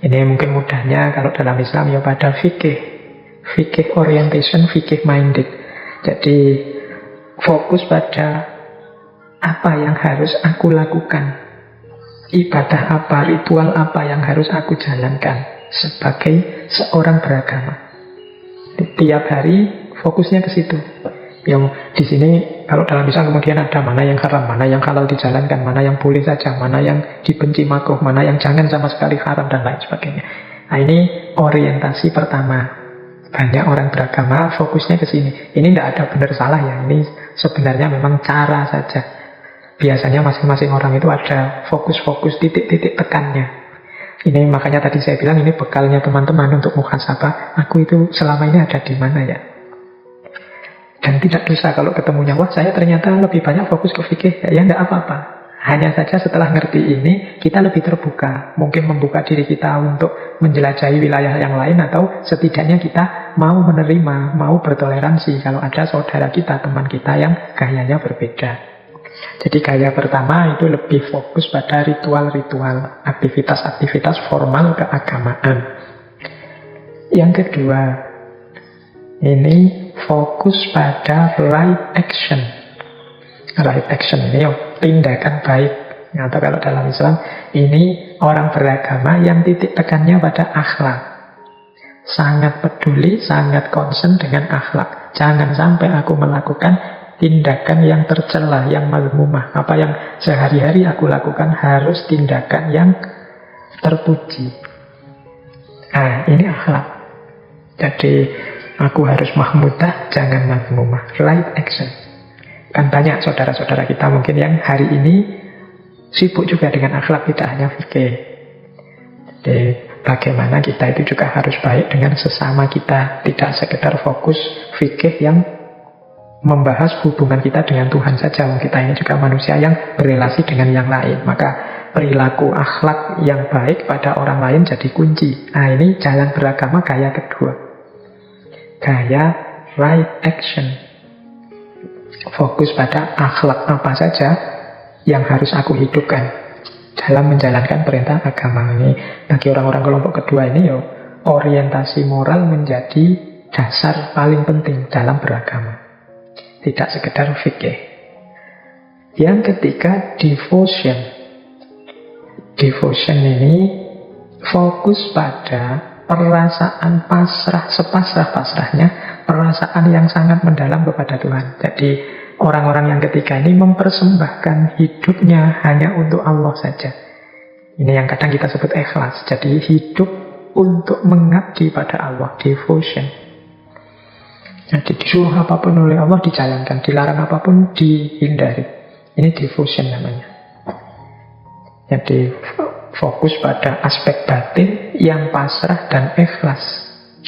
Ini mungkin mudahnya kalau dalam Islam ya pada fikih orientation, fikih minded. Jadi fokus pada apa yang harus aku lakukan. Ibadah apa, ritual apa yang harus aku jalankan sebagai seorang beragama. Tiap hari fokusnya ke situ. Yang di sini kalau dalam Islam kemudian ada mana yang haram, mana yang halal dijalankan, mana yang boleh saja, mana yang dibenci makruh, mana yang jangan sama sekali haram dan lain sebagainya. Nah ini orientasi pertama. Banyak orang beragama fokusnya ke sini. Ini tidak ada benar salah ya. Ini sebenarnya memang cara saja. Biasanya masing-masing orang itu ada fokus-fokus titik-titik tekannya. Ini makanya tadi saya bilang ini bekalnya teman-teman untuk muhasabah. Aku itu selama ini ada di mana ya? Dan tidak dosa kalau ketemunya, wah saya ternyata lebih banyak fokus ke fikih. Ya enggak apa-apa. Hanya saja setelah ngerti ini, kita lebih terbuka. Mungkin membuka diri kita untuk menjelajahi wilayah yang lain, atau setidaknya kita mau menerima, mau bertoleransi kalau ada saudara kita, teman kita yang gayanya berbeda. Jadi gaya pertama itu lebih fokus pada ritual-ritual, aktivitas-aktivitas formal keagamaan. Yang kedua, ini fokus pada right action. Right action ini tindakan baik. Atau kalau dalam Islam, ini orang beragama yang titik tekannya pada akhlak. Sangat peduli, sangat concern dengan akhlak. Jangan sampai aku melakukan tindakan yang tercela, yang mazmumah. Apa yang sehari-hari aku lakukan harus tindakan yang terpuji. Nah, ini akhlak. Jadi aku harus mahmudah, jangan mazmumah. Right action. Kan banyak saudara-saudara kita mungkin yang hari ini sibuk juga dengan akhlak, tidak hanya fikih. Jadi bagaimana kita itu juga harus baik dengan sesama kita. Tidak sekedar fokus fikih yang membahas hubungan kita dengan Tuhan saja. Kita ini juga manusia yang berelasi dengan yang lain. Maka perilaku akhlak yang baik pada orang lain jadi kunci. Nah, ini jalan beragama gaya kedua. Gaya right action. Fokus pada akhlak apa saja yang harus aku hidupkan dalam menjalankan perintah agama ini. Bagi orang-orang kelompok kedua ini, orientasi moral menjadi dasar paling penting dalam beragama. Tidak sekedar fikih. Yang ketiga, devotion. Devotion ini fokus pada perasaan pasrah, sepasrah-pasrahnya, perasaan yang sangat mendalam kepada Tuhan. Jadi orang-orang yang ketiga ini mempersembahkan hidupnya hanya untuk Allah saja. Ini yang kadang kita sebut ikhlas. Jadi hidup untuk mengabdi pada Allah, devotion. Jadi disuruh apapun oleh Allah dijalankan, dilarang apapun dihindari. Ini devotion namanya. Jadi fokus pada aspek batin yang pasrah dan ikhlas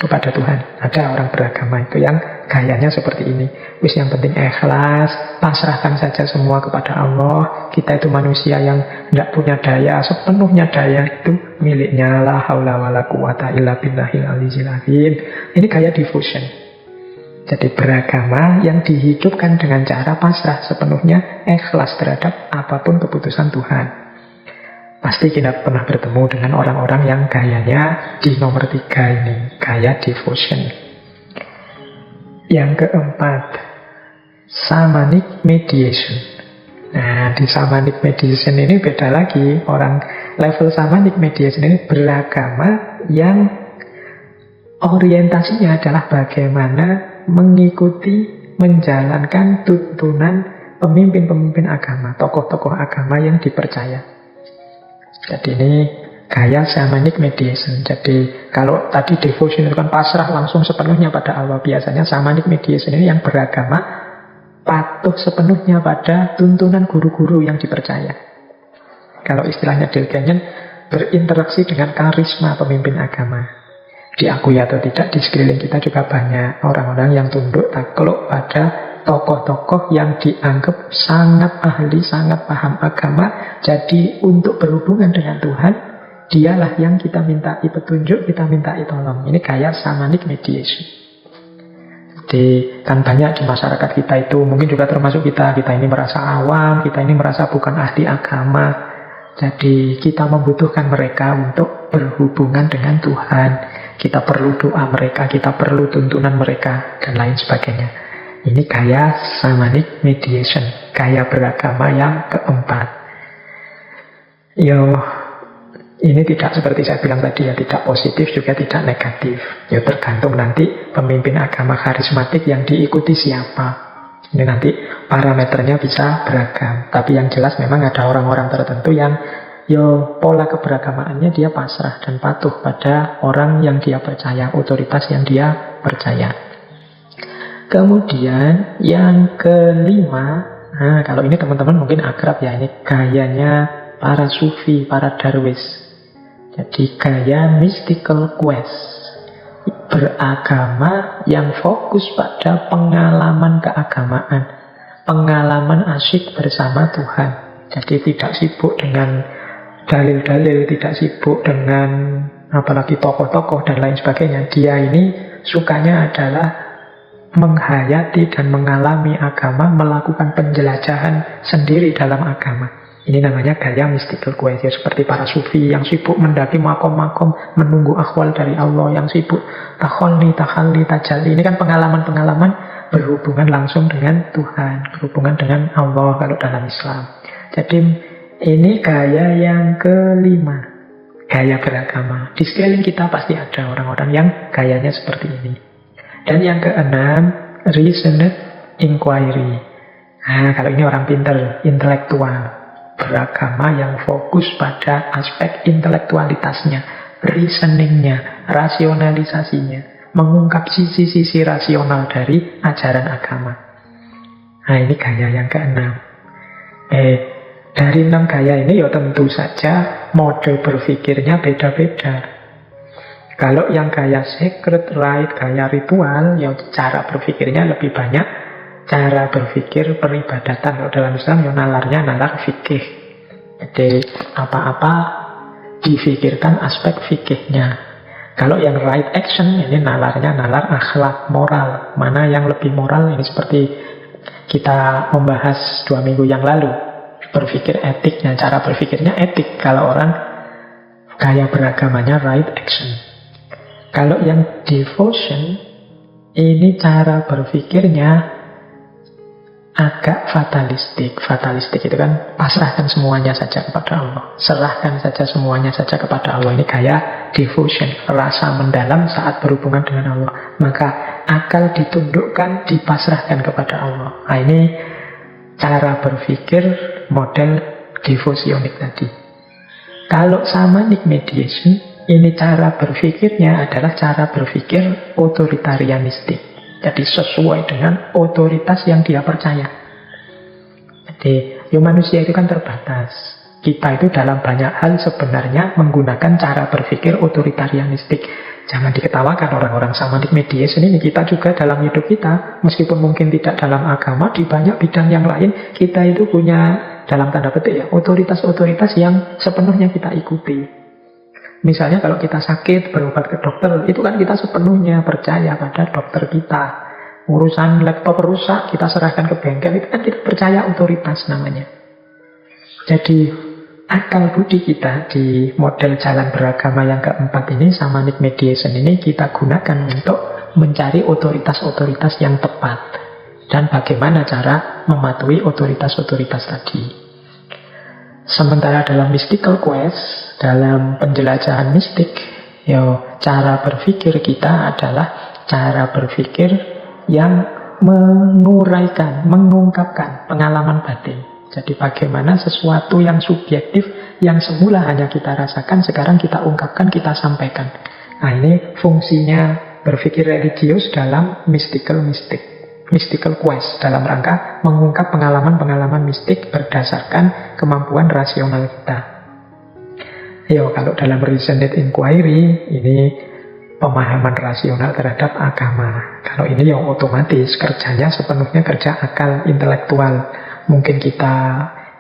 kepada Tuhan. Ada orang beragama itu yang gayanya seperti ini. Wis yang penting ikhlas, pasrahkan saja semua kepada Allah. Kita itu manusia yang tidak punya daya, sepenuhnya daya itu miliknya. La haula wala quwata illa billahil aliyyil azim. Ini gaya devotion. Jadi beragama yang dihidupkan dengan cara pasrah sepenuhnya, ikhlas terhadap apapun keputusan Tuhan. Pasti kita pernah bertemu dengan orang-orang yang gayanya di nomor 3 ini, gaya devotion. Yang keempat, shamanic mediation. Nah, di shamanic mediation ini beda lagi. Orang level shamanic mediation ini beragama yang orientasinya adalah bagaimana mengikuti, menjalankan tuntunan pemimpin-pemimpin agama, tokoh-tokoh agama yang dipercaya. Jadi ini gaya shamanic mediation. Jadi kalau tadi devotion itu kan pasrah langsung sepenuhnya pada Allah, biasanya shamanic mediation ini yang beragama patuh sepenuhnya pada tuntunan guru-guru yang dipercaya. Kalau istilahnya Dale Kenyon, berinteraksi dengan karisma pemimpin agama. Diakui atau tidak, di sekeliling kita juga banyak orang-orang yang tunduk takluk pada tokoh-tokoh yang dianggap sangat ahli, sangat paham agama. Jadi untuk berhubungan dengan Tuhan, dialah yang kita mintai petunjuk, kita mintai tolong. Ini gaya shamanic mediation. Jadi kan banyak di masyarakat kita itu, mungkin juga termasuk kita ini merasa awam, kita ini merasa bukan ahli agama. Jadi kita membutuhkan mereka untuk berhubungan dengan Tuhan. Kita perlu doa mereka, kita perlu tuntunan mereka, dan lain sebagainya. Ini gaya shamanic mediation, gaya beragama yang keempat. Ini tidak seperti saya bilang tadi ya, tidak positif juga tidak negatif. Tergantung nanti pemimpin agama karismatik yang diikuti siapa. Ini nanti parameternya bisa beragam. Tapi yang jelas memang ada orang-orang tertentu yang pola keberagamaannya dia pasrah dan patuh pada orang yang dia percaya, otoritas yang dia percaya. Kemudian yang kelima, kalau ini teman-teman mungkin akrab ya, ini gayanya para sufi, para darwis. Jadi gaya mystical quest, beragama yang fokus pada pengalaman keagamaan, pengalaman asyik bersama Tuhan. Jadi tidak sibuk dengan dalil-dalil, tidak sibuk dengan apalagi tokoh-tokoh dan lain sebagainya. Dia ini sukanya adalah menghayati dan mengalami agama, melakukan penjelajahan sendiri dalam agama. Ini namanya gaya mystical quest, ya, seperti para sufi yang sibuk mendaki makom-makom, menunggu akhwal dari Allah, yang sibuk takhalli, tajalli. Ini kan pengalaman-pengalaman berhubungan langsung dengan Tuhan, berhubungan dengan Allah kalau dalam Islam. Jadi ini gaya yang kelima, gaya beragama. Di sekeliling kita pasti ada orang-orang yang gayanya seperti ini. Dan yang keenam, reasoned inquiry. Nah, kalau ini orang pintar, intelektual. Beragama yang fokus pada aspek intelektualitasnya, reasoningnya, rasionalisasinya, mengungkap sisi-sisi rasional dari ajaran agama. Nah, ini gaya yang keenam. Dari 6 gaya ini ya tentu saja mode berpikirnya beda-beda. Kalau yang gaya sacred rite, gaya ritual, ya cara berpikirnya lebih banyak cara berpikir peribadatan. Kalau dalam Islam ya nalarnya nalar fikih. Jadi apa-apa difikirkan aspek fikihnya. Kalau yang right action ini nalarnya nalar akhlak moral. Mana yang lebih moral, ini seperti kita membahas 2 minggu yang lalu. Berpikir etiknya, cara berpikirnya etik. Kalau orang gaya beragamanya right action. Kalau yang devotion ini cara berpikirnya agak fatalistik. Fatalistik itu kan pasrahkan semuanya saja kepada Allah, serahkan saja semuanya saja kepada Allah. Ini gaya devotion, rasa mendalam saat berhubungan dengan Allah. Maka akal ditundukkan, dipasrahkan kepada Allah. Nah, ini cara berpikir model devosionik tadi. Kalau shamanic mediation, ini cara berpikirnya adalah cara berpikir otoritarianistik. Jadi sesuai dengan otoritas yang dia percaya. Jadi manusia itu kan terbatas. Kita itu dalam banyak hal sebenarnya menggunakan cara berpikir otoritarianistik. Jangan diketawakan orang-orang shamanic mediation ini. Kita juga dalam hidup kita, meskipun mungkin tidak dalam agama, di banyak bidang yang lain, kita itu punya, dalam tanda petik ya, otoritas-otoritas yang sepenuhnya kita ikuti. Misalnya kalau kita sakit, berobat ke dokter, itu kan kita sepenuhnya percaya pada dokter kita. Urusan laptop rusak, kita serahkan ke bengkel, itu kan kita percaya otoritas namanya. Jadi akal budi kita di model jalan beragama yang keempat ini, shamanic mediation ini, kita gunakan untuk mencari otoritas-otoritas yang tepat. Dan bagaimana cara mematuhi otoritas-otoritas tadi. Sementara dalam mystical quest, dalam penjelajahan mistik, cara berpikir kita adalah cara berpikir yang menguraikan, mengungkapkan pengalaman batin. Jadi bagaimana sesuatu yang subjektif, yang semula hanya kita rasakan, sekarang kita ungkapkan, kita sampaikan. Nah, ini fungsinya berpikir religius dalam mystical quest, dalam rangka mengungkap pengalaman-pengalaman mistik berdasarkan kemampuan rasional kita. Kalau dalam reasoned inquiry, ini pemahaman rasional terhadap agama. Kalau ini yang otomatis kerjanya sepenuhnya kerja akal intelektual. Mungkin kita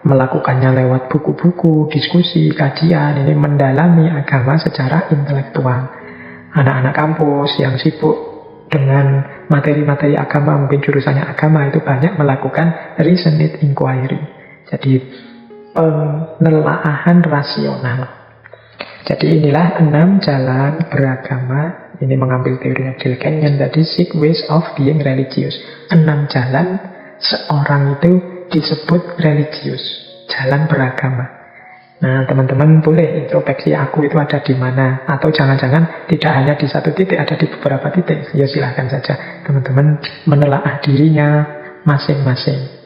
melakukannya lewat buku-buku, diskusi, kajian, ini mendalami agama secara intelektual. Anak-anak kampus yang sibuk dengan materi-materi agama, mungkin jurusannya agama, itu banyak melakukan reasoned inquiry. Jadi penelaahan rasional. Jadi inilah 6 jalan beragama. Ini mengambil teori Neil Kenyon tadi, 6 ways of being religious. 6 jalan seorang itu disebut religius, jalan beragama. Nah, teman-teman boleh introspeksi aku itu ada di mana, atau jangan-jangan tidak hanya di satu titik, ada di beberapa titik. Ya silahkan saja teman-teman menelaah dirinya masing-masing.